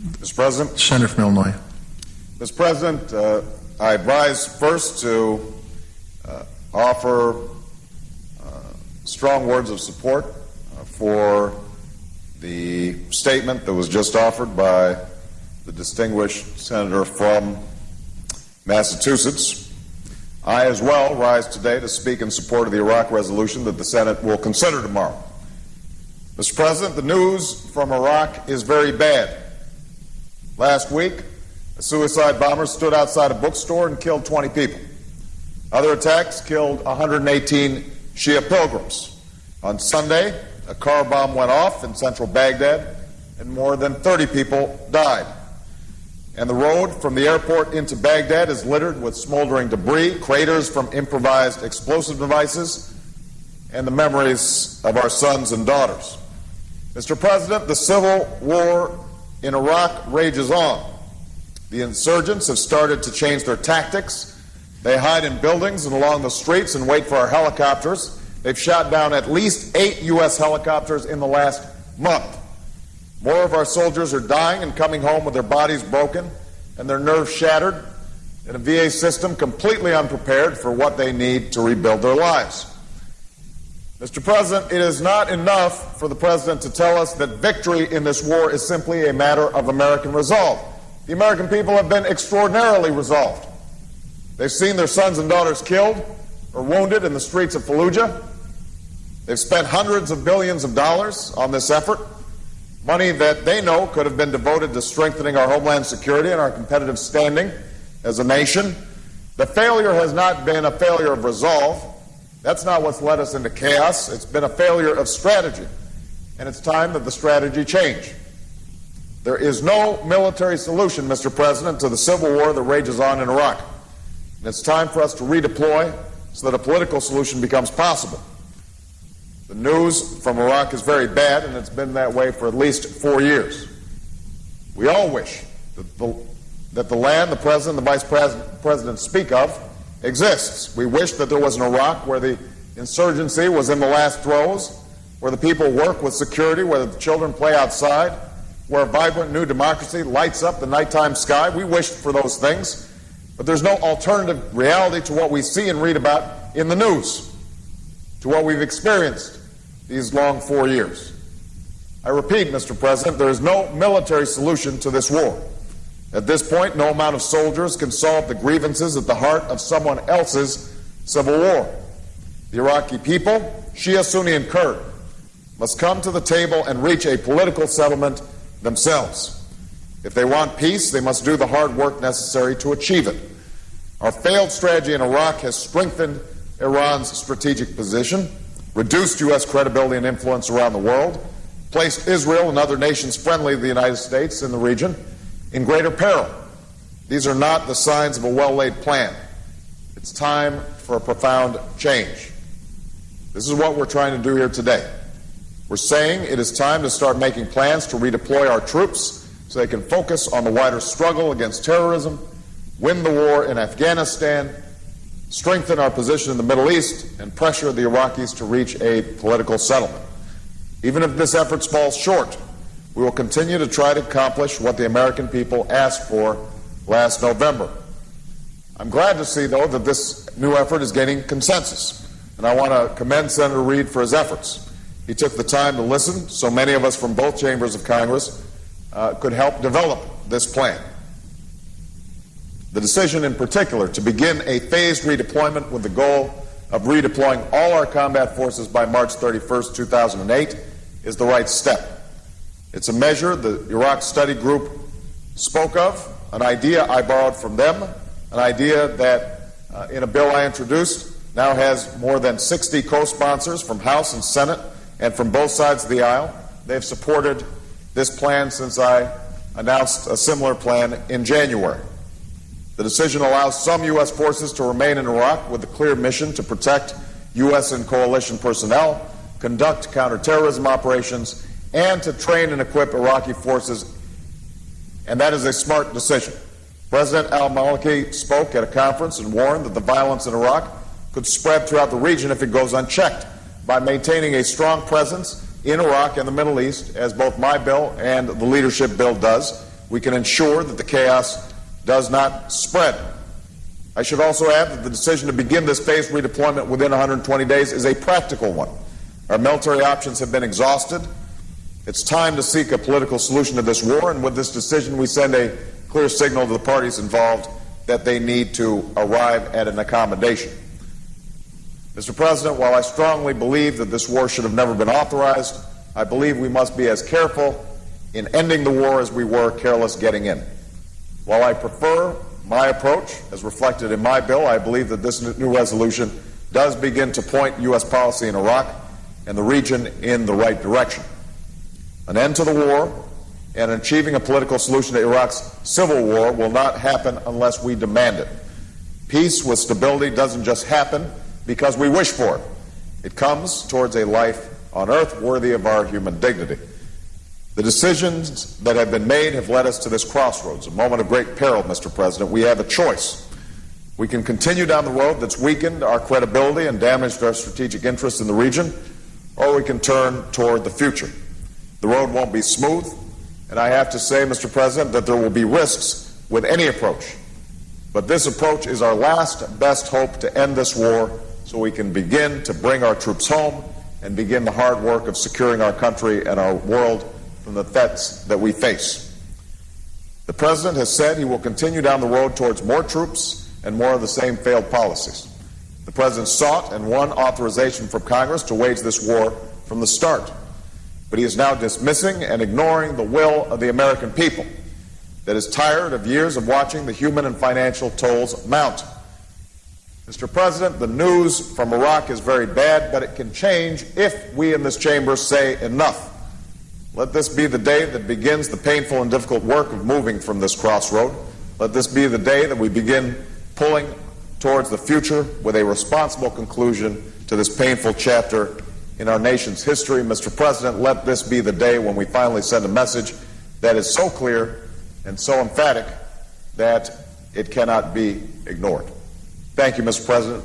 Mr. President. Senator from Illinois. Mr. President, I advise first to offer strong words of support for the statement that was just offered by the distinguished senator from Massachusetts. I as well rise today to speak in support of the Iraq resolution that the Senate will consider tomorrow. Mr. President, the news from Iraq is very bad. Last week, a suicide bomber stood outside a bookstore and killed 20 people. Other attacks killed 118 Shia pilgrims. On Sunday, a car bomb went off in central Baghdad and more than 30 people died. And the road from the airport into Baghdad is littered with smoldering debris, craters from improvised explosive devices, and the memories of our sons and daughters. Mr. President, the civil war in Iraq rages on. The insurgents have started to change their tactics. They hide in buildings and along the streets and wait for our helicopters. They've shot down at least 8 U.S. helicopters in the last month. More of our soldiers are dying and coming home with their bodies broken and their nerves shattered, and a VA system completely unprepared for what they need to rebuild their lives. Mr. President, it is not enough for the President to tell us that victory in this war is simply a matter of American resolve. The American people have been extraordinarily resolved. They've seen their sons and daughters killed or wounded in the streets of Fallujah. They've spent hundreds of billions of dollars on this effort, money that they know could have been devoted to strengthening our homeland security and our competitive standing as a nation. The failure has not been a failure of resolve. That's not what's led us into chaos. It's been a failure of strategy, and it's time that the strategy change. There is no military solution, Mr. President, to the civil war that rages on in Iraq. And it's time for us to redeploy so that a political solution becomes possible. The news from Iraq is very bad, and it's been that way for at least 4 years. We all wish that the land the President and the Vice President speak of exists. We wish that there was an Iraq where the insurgency was in the last throes, where the people work with security, where the children play outside, where a vibrant new democracy lights up the nighttime sky. We wish for those things, but there's no alternative reality to what we see and read about in the news, to what we've experienced these long 4 years. I repeat, Mr. President, there is no military solution to this war. At this point, no amount of soldiers can solve the grievances at the heart of someone else's civil war. The Iraqi people, Shia, Sunni, and Kurd, must come to the table and reach a political settlement themselves. If they want peace, they must do the hard work necessary to achieve it. Our failed strategy in Iraq has strengthened Iran's strategic position, reduced U.S. credibility and influence around the world, placed Israel and other nations friendly to the United States in the region in greater peril. These are not the signs of a well-laid plan. It's time for a profound change. This is what we're trying to do here today. We're saying it is time to start making plans to redeploy our troops so they can focus on the wider struggle against terrorism, win the war in Afghanistan, strengthen our position in the Middle East, and pressure the Iraqis to reach a political settlement. Even if this effort falls short, we will continue to try to accomplish what the American people asked for last November. I'm glad to see, though, that this new effort is gaining consensus, and I want to commend Senator Reid for his efforts. He took the time to listen, so many of us from both chambers of Congress could help develop this plan. The decision in particular to begin a phased redeployment with the goal of redeploying all our combat forces by March 31st, 2008 is the right step. It's a measure the Iraq Study Group spoke of, an idea I borrowed from them, an idea that in a bill I introduced now has more than 60 co-sponsors from House and Senate and from both sides of the aisle. They've supported this plan since I announced a similar plan in January. The decision allows some U.S. forces to remain in Iraq with a clear mission to protect U.S. and coalition personnel, conduct counterterrorism operations, and to train and equip Iraqi forces, and that is a smart decision. President al-Maliki spoke at a conference and warned that the violence in Iraq could spread throughout the region if it goes unchecked. By maintaining a strong presence in Iraq and the Middle East, as both my bill and the leadership bill does, we can ensure that the chaos does not spread. I should also add that the decision to begin this phased redeployment within 120 days is a practical one. Our military options have been exhausted. It's time to seek a political solution to this war, and with this decision we send a clear signal to the parties involved that they need to arrive at an accommodation. Mr. President, while I strongly believe that this war should have never been authorized, I believe we must be as careful in ending the war as we were careless getting in. While I prefer my approach, as reflected in my bill, I believe that this new resolution does begin to point U.S. policy in Iraq and the region in the right direction. An end to the war and achieving a political solution to Iraq's civil war will not happen unless we demand it. Peace with stability doesn't just happen because we wish for it. It comes towards a life on earth worthy of our human dignity. The decisions that have been made have led us to this crossroads, a moment of great peril, Mr. President. We have a choice. We can continue down the road that's weakened our credibility and damaged our strategic interests in the region, or we can turn toward the future. The road won't be smooth, and I have to say, Mr. President, that there will be risks with any approach. But this approach is our last best hope to end this war so we can begin to bring our troops home and begin the hard work of securing our country and our world from the threats that we face. The President has said he will continue down the road towards more troops and more of the same failed policies. The President sought and won authorization from Congress to wage this war from the start. But he is now dismissing and ignoring the will of the American people that is tired of years of watching the human and financial tolls mount. Mr. President, the news from Iraq is very bad, but it can change if we in this chamber say enough. Let this be the day that begins the painful and difficult work of moving from this crossroad. Let this be the day that we begin pulling towards the future with a responsible conclusion to this painful chapter in our nation's history. Mr. President, let this be the day when we finally send a message that is so clear and so emphatic that it cannot be ignored. Thank you, Mr. President.